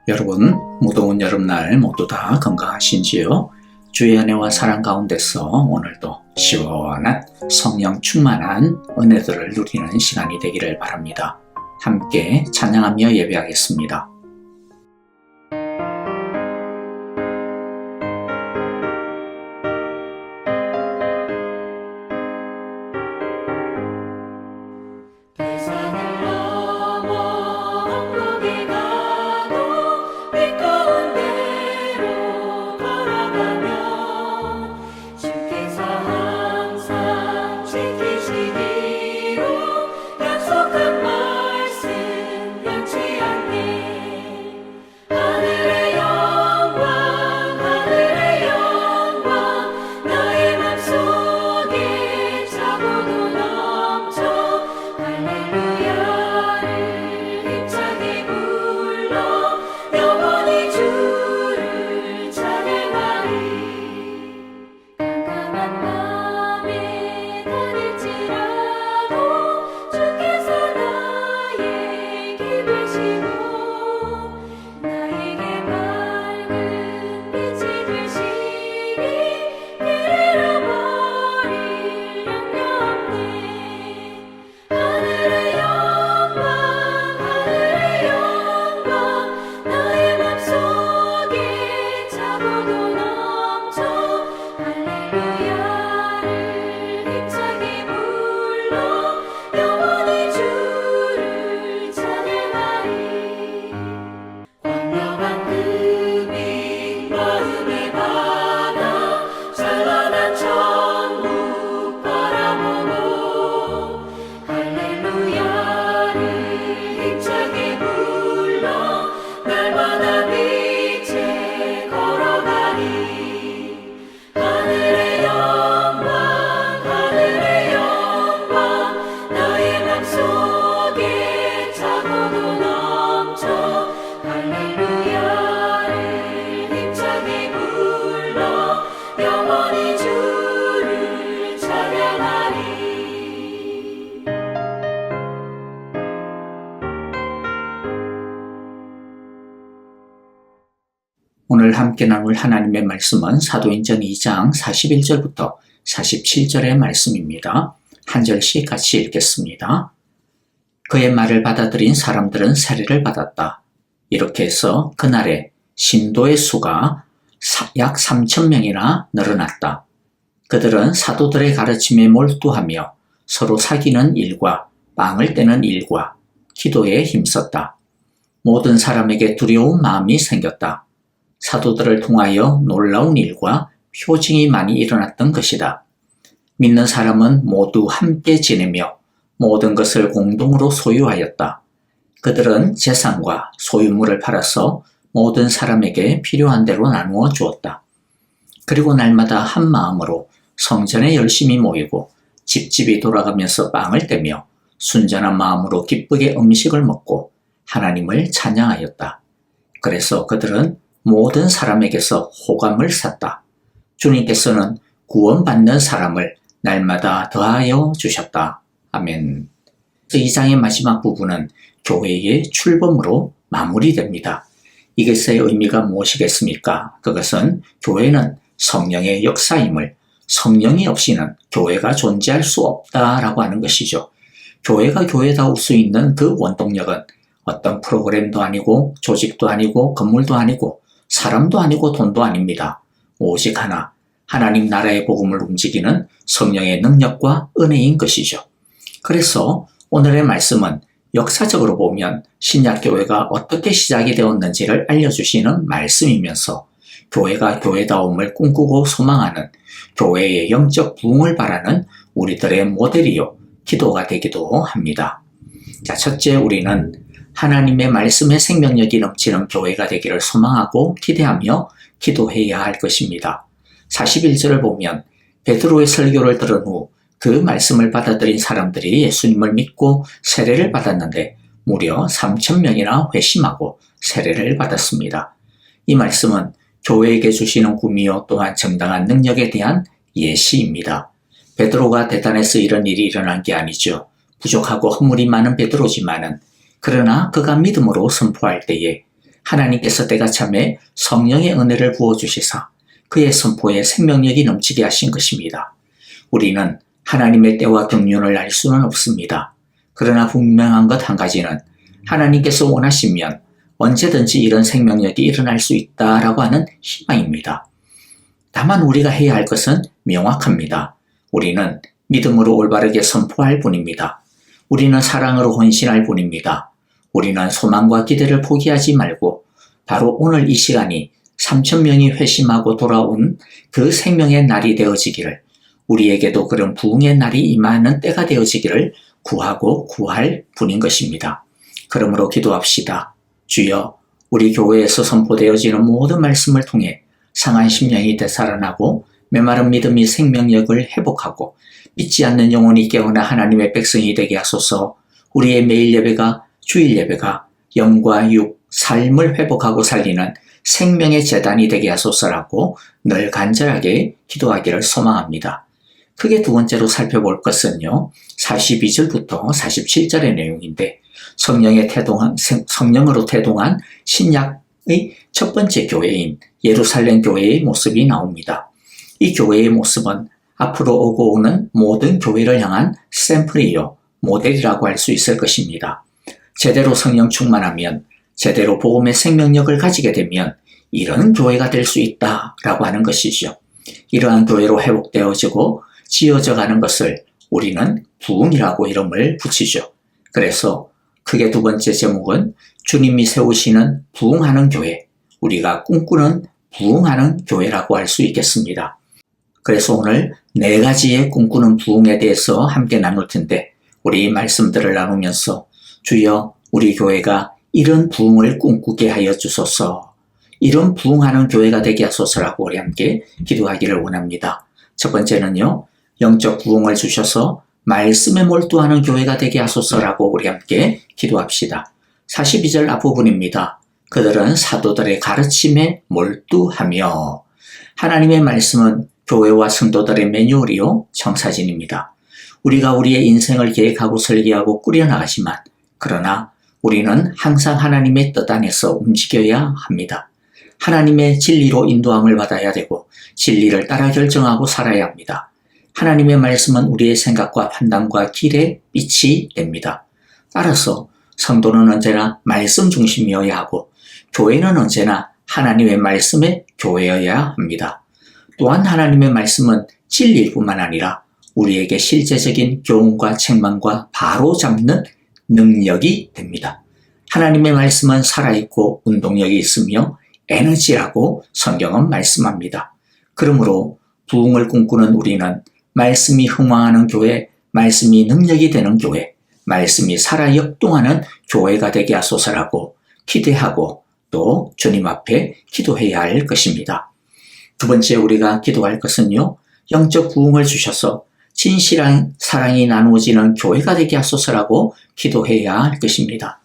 여러분, 무더운 여름날 모두 다 건강하신지요? 주의 은혜와 사랑 가운데서 오늘도 시원한 성령 충만한 은혜들을 누리는 시간이 되기를 바랍니다. 함께 찬양하며 예배하겠습니다. 오늘 함께 나눌 하나님의 말씀은 사도행전 2장 41절부터 47절의 말씀입니다. 한 절씩 같이 읽겠습니다. 그의 말을 받아들인 사람들은 세례를 받았다. 이렇게 해서 그날에 신도의 수가 약 3,000명이나 늘어났다. 그들은 사도들의 가르침에 몰두하며 서로 사귀는 일과 빵을 떼는 일과 기도에 힘썼다. 모든 사람에게 두려운 마음이 생겼다. 사도들을 통하여 놀라운 일과 표징이 많이 일어났던 것이다. 믿는 사람은 모두 함께 지내며 모든 것을 공동으로 소유하였다. 그들은 재산과 소유물을 팔아서 모든 사람에게 필요한 대로 나누어 주었다. 그리고 날마다 한 마음으로 성전에 열심히 모이고 집집이 돌아가면서 빵을 떼며 순전한 마음으로 기쁘게 음식을 먹고 하나님을 찬양하였다. 그래서 그들은 모든 사람에게서 호감을 샀다. 주님께서는 구원받는 사람을 날마다 더하여 주셨다. 아멘. 2장의 마지막 부분은 교회의 출범으로 마무리됩니다. 이것의 의미가 무엇이겠습니까? 그것은 교회는 성령의 역사임을, 성령이 없이는 교회가 존재할 수 없다라고 하는 것이죠. 교회가 교회다울 수 있는 그 원동력은 어떤 프로그램도 아니고 조직도 아니고 건물도 아니고 사람도 아니고 돈도 아닙니다. 오직 하나, 하나님 나라의 복음을 움직이는 성령의 능력과 은혜인 것이죠. 그래서 오늘의 말씀은 역사적으로 보면 신약교회가 어떻게 시작이 되었는지를 알려주시는 말씀이면서 교회가 교회다움을 꿈꾸고 소망하는 교회의 영적 부흥을 바라는 우리들의 모델이요 기도가 되기도 합니다. 자, 첫째, 우리는 하나님의 말씀의 생명력이 넘치는 교회가 되기를 소망하고 기대하며 기도해야 할 것입니다. 41절을 보면 베드로의 설교를 들은 후 그 말씀을 받아들인 사람들이 예수님을 믿고 세례를 받았는데 무려 3,000명이나 회심하고 세례를 받았습니다. 이 말씀은 교회에게 주시는 꿈이요 또한 정당한 능력에 대한 예시입니다. 베드로가 대단해서 이런 일이 일어난 게 아니죠. 부족하고 허물이 많은 베드로지만은 그러나 그가 믿음으로 선포할 때에 하나님께서 때가 참에 성령의 은혜를 부어주시사 그의 선포에 생명력이 넘치게 하신 것입니다. 우리는 하나님의 때와 경륜을 알 수는 없습니다. 그러나 분명한 것 한 가지는 하나님께서 원하시면 언제든지 이런 생명력이 일어날 수 있다라고 하는 희망입니다. 다만 우리가 해야 할 것은 명확합니다. 우리는 믿음으로 올바르게 선포할 뿐입니다. 우리는 사랑으로 헌신할 뿐입니다. 우리는 소망과 기대를 포기하지 말고 바로 오늘 이 시간이 3,000명이 회심하고 돌아온 그 생명의 날이 되어지기를, 우리에게도 그런 부흥의 날이 임하는 때가 되어지기를 구하고 구할 뿐인 것입니다. 그러므로 기도합시다. 주여, 우리 교회에서 선포되어지는 모든 말씀을 통해 상한 심령이 되살아나고 메마른 믿음이 생명력을 회복하고 믿지 않는 영혼이 깨어나 하나님의 백성이 되게 하소서. 우리의 매일 예배가, 주일 예배가 영과 육, 삶을 회복하고 살리는 생명의 재단이 되게 하소서라고 늘 간절하게 기도하기를 소망합니다. 크게 두 번째로 살펴볼 것은요, 42절부터 47절의 내용인데, 성령으로 태동한 신약의 첫 번째 교회인 예루살렘 교회의 모습이 나옵니다. 이 교회의 모습은 앞으로 오고 오는 모든 교회를 향한 샘플이요, 모델이라고 할 수 있을 것입니다. 제대로 성령 충만하면, 제대로 복음의 생명력을 가지게 되면 이런 교회가 될 수 있다라고 하는 것이죠. 이러한 교회로 회복되어지고 지어져 가는 것을 우리는 부흥이라고 이름을 붙이죠. 그래서 크게 두 번째 제목은 주님이 세우시는 부흥하는 교회, 우리가 꿈꾸는 부흥하는 교회라고 할 수 있겠습니다. 그래서 오늘 네 가지의 꿈꾸는 부흥에 대해서 함께 나눌 텐데, 우리 말씀들을 나누면서 주여, 우리 교회가 이런 부흥을 꿈꾸게 하여 주소서, 이런 부흥하는 교회가 되게 하소서라고 우리 함께 기도하기를 원합니다. 첫 번째는요, 영적 부흥을 주셔서 말씀에 몰두하는 교회가 되게 하소서라고 우리 함께 기도합시다. 42절 앞부분입니다. 그들은 사도들의 가르침에 몰두하며, 하나님의 말씀은 교회와 성도들의 매뉴얼이요, 청사진입니다. 우리가 우리의 인생을 계획하고 설계하고 꾸려나가지만, 그러나 우리는 항상 하나님의 뜻 안에서 움직여야 합니다. 하나님의 진리로 인도함을 받아야 되고 진리를 따라 결정하고 살아야 합니다. 하나님의 말씀은 우리의 생각과 판단과 길의 빛이 됩니다. 따라서 성도는 언제나 말씀 중심이어야 하고 교회는 언제나 하나님의 말씀의 교회여야 합니다. 또한 하나님의 말씀은 진리일 뿐만 아니라 우리에게 실제적인 교훈과 책망과 바로 잡는 능력이 됩니다. 하나님의 말씀은 살아있고 운동력이 있으며 에너지라고 성경은 말씀합니다. 그러므로 부흥을 꿈꾸는 우리는 말씀이 흥황하는 교회, 말씀이 능력이 되는 교회, 말씀이 살아 역동하는 교회가 되게 하소서라고 기대하고 또 주님 앞에 기도해야 할 것입니다. 두 번째 우리가 기도할 것은요, 영적 부흥을 주셔서 진실한 사랑이 나누어지는 교회가 되게 하소서라고 기도해야 할 것입니다.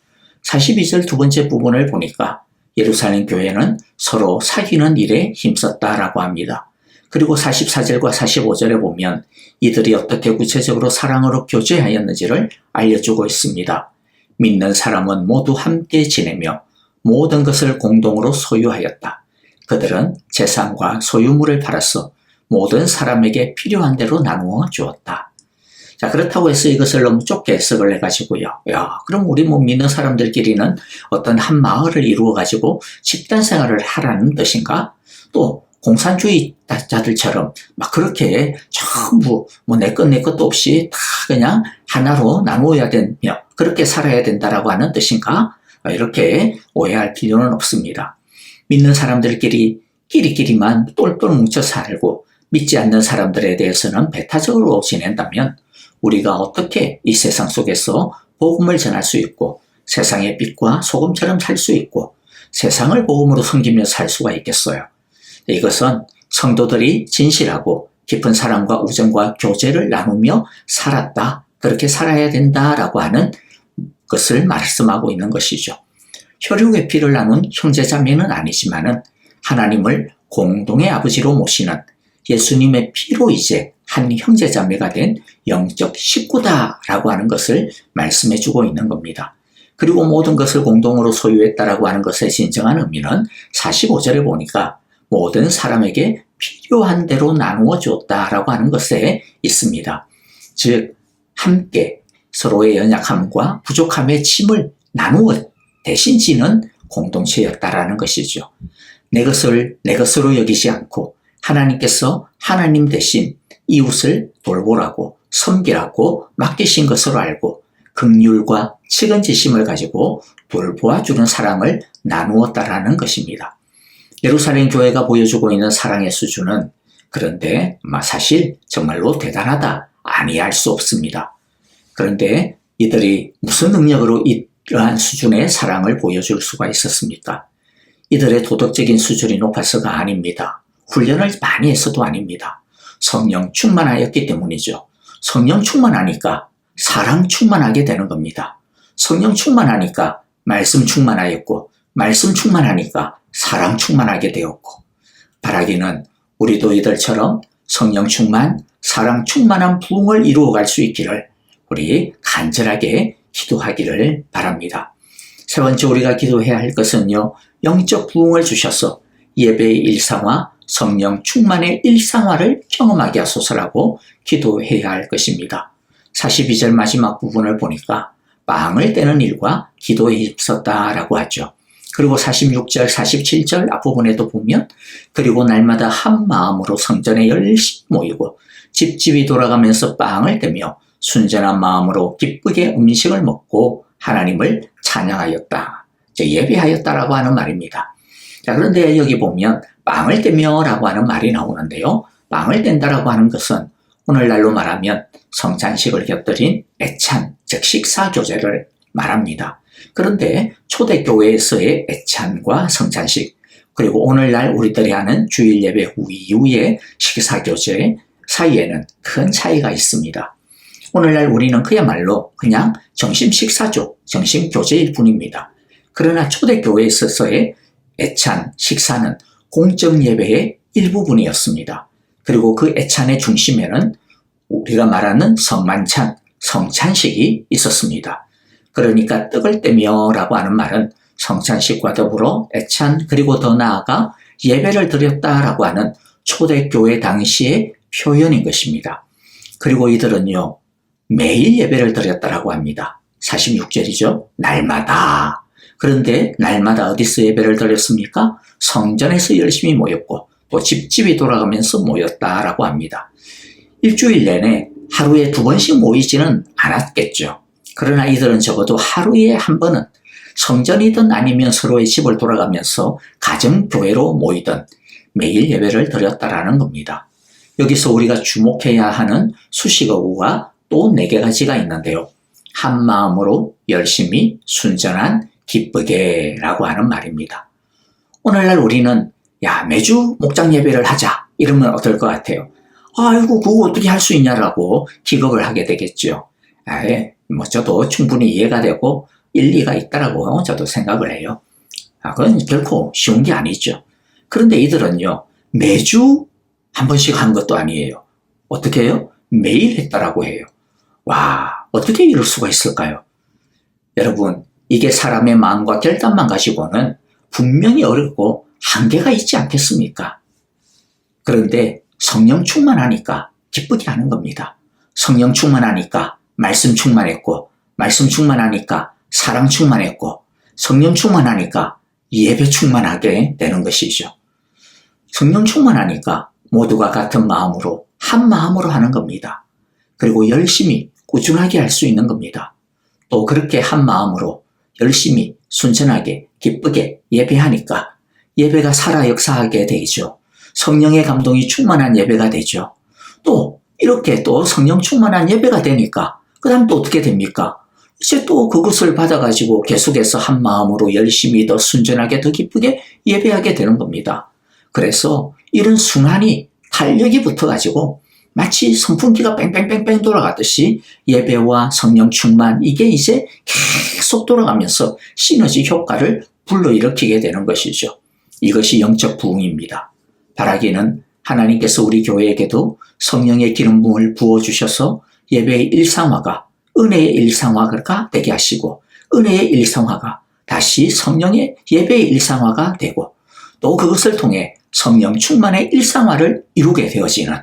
42절 두 번째 부분을 보니까 예루살렘 교회는 서로 사귀는 일에 힘썼다라고 합니다. 그리고 44절과 45절에 보면 이들이 어떻게 구체적으로 사랑으로 교제하였는지를 알려주고 있습니다. 믿는 사람은 모두 함께 지내며 모든 것을 공동으로 소유하였다. 그들은 재산과 소유물을 팔아서 모든 사람에게 필요한 대로 나누어 주었다. 자, 그렇다고 해서 이것을 너무 좁게 해석을 해가지고요. 그럼 우리 믿는 사람들끼리는 어떤 한 마을을 이루어가지고 집단 생활을 하라는 뜻인가? 또 공산주의자들처럼 막 그렇게 전부 내 것도 없이 다 그냥 하나로 나누어야 되며 그렇게 살아야 된다라고 하는 뜻인가? 이렇게 오해할 필요는 없습니다. 믿는 사람들끼리 끼리끼리만 똘똘 뭉쳐 살고 믿지 않는 사람들에 대해서는 배타적으로 지낸다면 우리가 어떻게 이 세상 속에서 복음을 전할 수 있고 세상의 빛과 소금처럼 살 수 있고 세상을 복음으로 섬기며 살 수가 있겠어요. 이것은 성도들이 진실하고 깊은 사랑과 우정과 교제를 나누며 살았다. 그렇게 살아야 된다라고 하는 것을 말씀하고 있는 것이죠. 혈육의 피를 나눈 형제자매는 아니지만은 하나님을 공동의 아버지로 모시는 예수님의 피로 이제 한 형제자매가 된 영적 식구다라고 하는 것을 말씀해주고 있는 겁니다. 그리고 모든 것을 공동으로 소유했다라고 하는 것의 진정한 의미는 45절에 보니까 모든 사람에게 필요한 대로 나누어 줬다라고 하는 것에 있습니다. 즉 함께 서로의 연약함과 부족함의 짐을 나누어 대신 지는 공동체였다라는 것이죠. 내 것을 내 것으로 여기지 않고 하나님께서 하나님 대신 이웃을 돌보라고 섬기라고 맡기신 것으로 알고 긍휼과 측은지심을 가지고 돌보아주는 사랑을 나누었다라는 것입니다. 예루살렘 교회가 보여주고 있는 사랑의 수준은 그런데 사실 정말로 대단하다 아니할 수 없습니다. 그런데 이들이 무슨 능력으로 이러한 수준의 사랑을 보여줄 수가 있었습니까? 이들의 도덕적인 수준이 높아서가 아닙니다. 훈련을 많이 해서도 아닙니다. 성령 충만하였기 때문이죠. 성령 충만하니까 사랑 충만하게 되는 겁니다. 성령 충만하니까 말씀 충만하였고 말씀 충만하니까 사랑 충만하게 되었고 바라기는 우리도 이들처럼 성령 충만, 사랑 충만한 부흥을 이루어갈 수 있기를 우리 간절하게 기도하기를 바랍니다. 세 번째 우리가 기도해야 할 것은요. 영적 부흥을 주셔서 예배의 일상화, 성령 충만의 일상화를 경험하게 하소서라고 기도해야 할 것입니다. 42절 마지막 부분을 보니까 빵을 떼는 일과 기도에 힘썼다라고 하죠. 그리고 46절, 47절 앞부분에도 보면 그리고 날마다 한 마음으로 성전에 열심히 모이고 집집이 돌아가면서 빵을 떼며 순전한 마음으로 기쁘게 음식을 먹고 하나님을 찬양하였다. 예배하였다라고 하는 말입니다. 자, 그런데 여기 보면 빵을 떼며 라고 하는 말이 나오는데요. 빵을 뗀다라고 하는 것은 오늘날로 말하면 성찬식을 곁들인 애찬, 즉 식사교제를 말합니다. 그런데 초대교회에서의 애찬과 성찬식, 그리고 오늘날 우리들이 하는 주일 예배 이후의 식사교제 사이에는 큰 차이가 있습니다. 오늘날 우리는 그야말로 그냥 점심 식사죠. 점심 교제일 뿐입니다. 그러나 초대교회에 있어서의 애찬, 식사는 공적 예배의 일부분이었습니다. 그리고 그 애찬의 중심에는 우리가 말하는 성만찬, 성찬식이 있었습니다. 그러니까 떡을 떼며 라고 하는 말은 성찬식과 더불어 애찬 그리고 더 나아가 예배를 드렸다라고 하는 초대교회 당시의 표현인 것입니다. 그리고 이들은요. 매일 예배를 드렸다라고 합니다. 46절이죠. 날마다. 그런데 날마다 어디서 예배를 드렸습니까? 성전에서 열심히 모였고 또 집집이 돌아가면서 모였다라고 합니다. 일주일 내내 하루에 2번씩 모이지는 않았겠죠. 그러나 이들은 적어도 하루에 한 번은 성전이든 아니면 서로의 집을 돌아가면서 가정교회로 모이든 매일 예배를 드렸다라는 겁니다. 여기서 우리가 주목해야 하는 수식어구가 또 4가지가 있는데요. 한 마음으로 열심히 순전한 기쁘게 라고 하는 말입니다. 오늘날 우리는 매주 목장 예배를 하자 이러면 어떨 것 같아요? 아이고 그거 어떻게 할 수 있냐라고 기겁을 하게 되겠죠. 저도 충분히 이해가 되고 일리가 있다라고 저도 생각을 해요. 그건 결코 쉬운 게 아니죠. 그런데 이들은요. 매주 한 번씩 한 것도 아니에요. 어떻게 해요? 매일 했다라고 해요. 와, 어떻게 이럴 수가 있을까요? 여러분, 이게 사람의 마음과 결단만 가지고는 분명히 어렵고 한계가 있지 않겠습니까? 그런데 성령 충만하니까 기쁘게 하는 겁니다. 성령 충만하니까 말씀 충만했고, 말씀 충만하니까 사랑 충만했고, 성령 충만하니까 예배 충만하게 되는 것이죠. 성령 충만하니까 모두가 같은 마음으로 한 마음으로 하는 겁니다. 그리고 열심히 꾸준하게 할 수 있는 겁니다. 또 그렇게 한 마음으로 열심히 순전하게 기쁘게 예배하니까 예배가 살아 역사하게 되죠. 성령의 감동이 충만한 예배가 되죠. 또 이렇게 또 성령 충만한 예배가 되니까 그 다음 또 어떻게 됩니까? 이제 또 그것을 받아가지고 계속해서 한 마음으로 열심히 더 순전하게 더 기쁘게 예배하게 되는 겁니다. 그래서 이런 순환이 탄력이 붙어가지고 마치 선풍기가 뺑뺑뺑뺑 돌아가듯이 예배와 성령 충만 이게 이제 계속 돌아가면서 시너지 효과를 불러일으키게 되는 것이죠. 이것이 영적 부흥입니다. 바라기는 하나님께서 우리 교회에게도 성령의 기름 부음을 부어주셔서 예배의 일상화가 은혜의 일상화가 되게 하시고 은혜의 일상화가 다시 성령의 예배의 일상화가 되고 또 그것을 통해 성령 충만의 일상화를 이루게 되어지는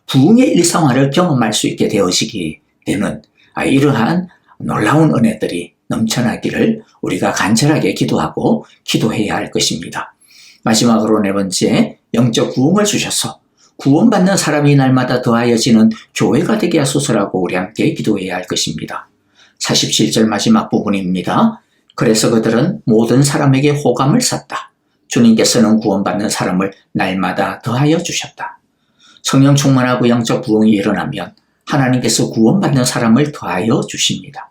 부흥의 일상화를 경험할 수 있게 되어지게 되는 이러한 놀라운 은혜들이 넘쳐나기를 우리가 간절하게 기도하고 기도해야 할 것입니다. 마지막으로 네 번째, 영적 부흥을 주셔서 구원받는 사람이 날마다 더하여지는 교회가 되게 하소서라고 우리 함께 기도해야 할 것입니다. 47절 마지막 부분입니다. 그래서 그들은 모든 사람에게 호감을 샀다. 주님께서는 구원받는 사람을 날마다 더하여 주셨다. 성령 충만하고 영적 부흥이 일어나면 하나님께서 구원받는 사람을 더하여 주십니다.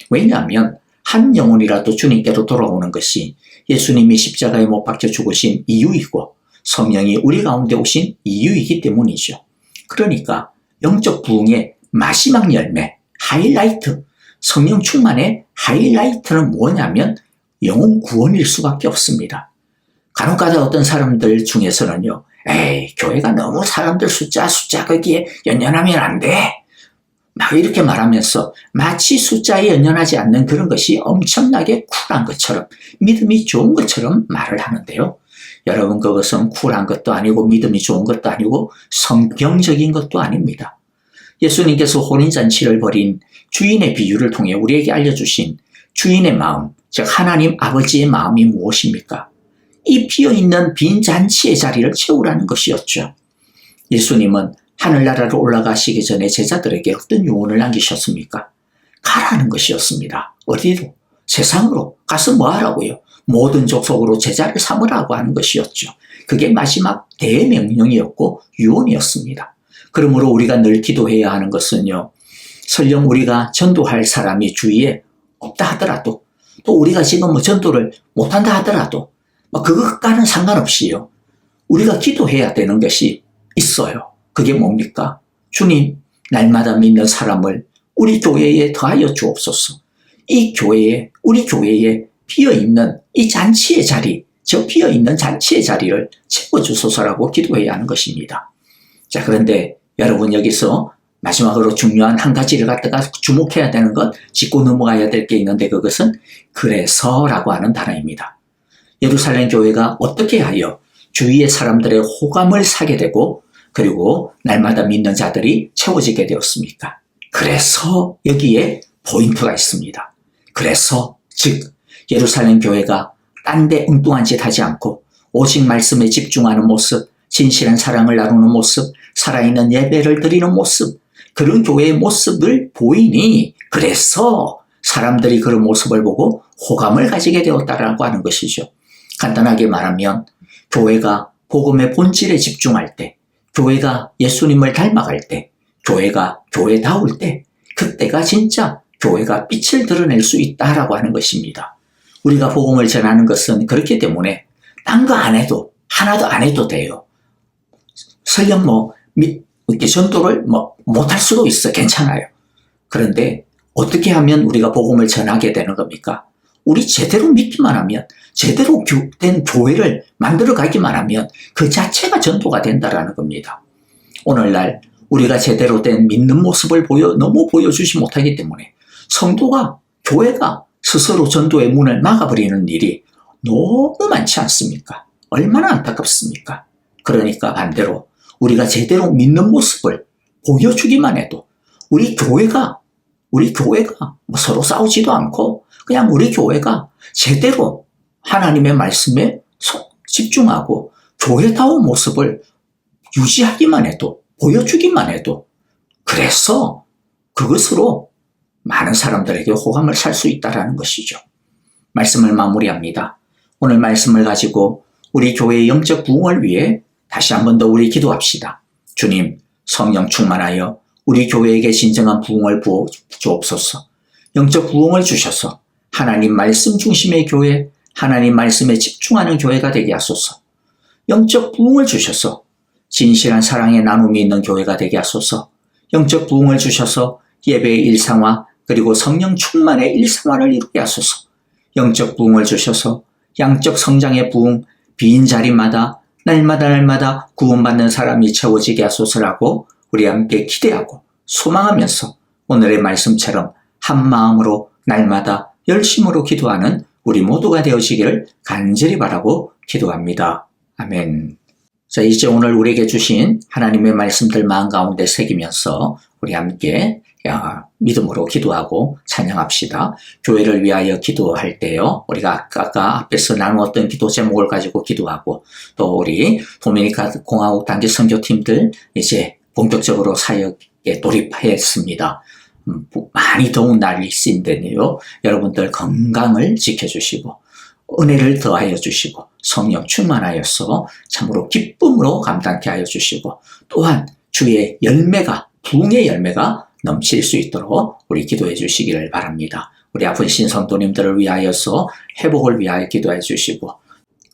왜냐하면 한 영혼이라도 주님께로 돌아오는 것이 예수님이 십자가에 못 박혀 죽으신 이유이고 성령이 우리 가운데 오신 이유이기 때문이죠. 그러니까 영적 부흥의 마지막 열매, 하이라이트, 성령 충만의 하이라이트는 뭐냐면 영혼 구원일 수밖에 없습니다. 간혹가다 어떤 사람들 중에서는요, 교회가 너무 사람들 숫자 거기에 연연하면 안 돼. 막 이렇게 말하면서 마치 숫자에 연연하지 않는 그런 것이 엄청나게 쿨한 것처럼, 믿음이 좋은 것처럼 말을 하는데요. 여러분, 그것은 쿨한 것도 아니고 믿음이 좋은 것도 아니고 성경적인 것도 아닙니다. 예수님께서 혼인잔치를 벌인 주인의 비유를 통해 우리에게 알려주신 주인의 마음, 즉 하나님 아버지의 마음이 무엇입니까? 이 비어있는 빈 잔치의 자리를 채우라는 것이었죠. 예수님은 하늘나라로 올라가시기 전에 제자들에게 어떤 유언을 남기셨습니까? 가라는 것이었습니다. 어디로? 세상으로 가서 뭐 하라고요? 모든 족속으로 제자를 삼으라고 하는 것이었죠. 그게 마지막 대명령이었고 유언이었습니다. 그러므로 우리가 늘 기도해야 하는 것은요, 설령 우리가 전도할 사람이 주위에 없다 하더라도, 또 우리가 지금 전도를 못한다 하더라도 그것과는 상관없이요, 우리가 기도해야 되는 것이 있어요. 그게 뭡니까? 주님, 날마다 믿는 사람을 우리 교회에 더하여 주옵소서. 이 교회에, 우리 교회에 비어있는 이 잔치의 자리, 저 비어있는 잔치의 자리를 채워주소서라고 기도해야 하는 것입니다. 자, 그런데 여러분, 여기서 마지막으로 중요한 한 가지를 갖다가 주목해야 되는 것, 짚고 넘어가야 될 게 있는데 그것은 그래서라고 하는 단어입니다. 예루살렘 교회가 어떻게 하여 주위의 사람들의 호감을 사게 되고 그리고 날마다 믿는 자들이 채워지게 되었습니까? 그래서 여기에 포인트가 있습니다. 그래서 즉 예루살렘 교회가 딴 데 엉뚱한 짓 하지 않고 오직 말씀에 집중하는 모습, 진실한 사랑을 나누는 모습, 살아있는 예배를 드리는 모습, 그런 교회의 모습을 보이니 그래서 사람들이 그런 모습을 보고 호감을 가지게 되었다라고 하는 것이죠. 간단하게 말하면 교회가 복음의 본질에 집중할 때, 교회가 예수님을 닮아갈 때, 교회가 교회다울 때, 그때가 진짜 교회가 빛을 드러낼 수 있다라고 하는 것입니다. 우리가 복음을 전하는 것은 그렇기 때문에 딴 거 안 해도, 하나도 안 해도 돼요. 설령 이렇게 전도를 못할 수도 있어. 괜찮아요. 그런데 어떻게 하면 우리가 복음을 전하게 되는 겁니까? 우리 제대로 믿기만 하면, 제대로 된 교회를 만들어 가기만 하면 그 자체가 전도가 된다라는 겁니다. 오늘날 우리가 제대로 된 믿는 모습을 너무 보여주지 못하기 때문에 성도가, 교회가 스스로 전도의 문을 막아버리는 일이 너무 많지 않습니까? 얼마나 안타깝습니까? 그러니까 반대로 우리가 제대로 믿는 모습을 보여주기만 해도 우리 교회가 서로 싸우지도 않고 그냥 우리 교회가 제대로 하나님의 말씀에 집중하고 교회다운 모습을 유지하기만 해도, 보여주기만 해도, 그래서 그것으로 많은 사람들에게 호감을 살 수 있다는 것이죠. 말씀을 마무리합니다. 오늘 말씀을 가지고 우리 교회의 영적 부흥을 위해 다시 한 번 더 우리 기도합시다. 주님, 성령 충만하여 우리 교회에게 진정한 부흥을 부어 주옵소서. 영적 부흥을 주셔서 하나님 말씀 중심의 교회, 하나님 말씀에 집중하는 교회가 되게 하소서. 영적 부흥을 주셔서 진실한 사랑의 나눔이 있는 교회가 되게 하소서. 영적 부흥을 주셔서 예배의 일상화 그리고 성령 충만의 일상화를 이루게 하소서. 영적 부흥을 주셔서 양적 성장의 부흥, 빈 자리마다 날마다 구원받는 사람이 채워지게 하소서라고 우리 함께 기대하고 소망하면서 오늘의 말씀처럼 한 마음으로 날마다 열심으로 기도하는 우리 모두가 되어지기를 간절히 바라고 기도합니다. 아멘. 자, 이제 오늘 우리에게 주신 하나님의 말씀들 마음 가운데 새기면서 우리 함께 믿음으로 기도하고 찬양합시다. 교회를 위하여 기도할 때요, 우리가 아까 앞에서 나누었던 기도 제목을 가지고 기도하고, 또 우리 도미니카 공화국 단기 선교팀들 이제 본격적으로 사역에 돌입했습니다. 많이 더운 날일수인데요, 여러분들 건강을 지켜주시고 은혜를 더하여 주시고 성령 충만하여서 참으로 기쁨으로 감당케 하여 주시고, 또한 주의 열매가, 부흥의 열매가 넘칠 수 있도록 우리 기도해 주시기를 바랍니다. 우리 아픈 신성도님들을 위하여서 회복을 위하여 기도해 주시고,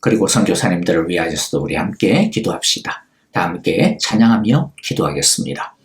그리고 선교사님들을 위하여서도 우리 함께 기도합시다. 다 함께 찬양하며 기도하겠습니다.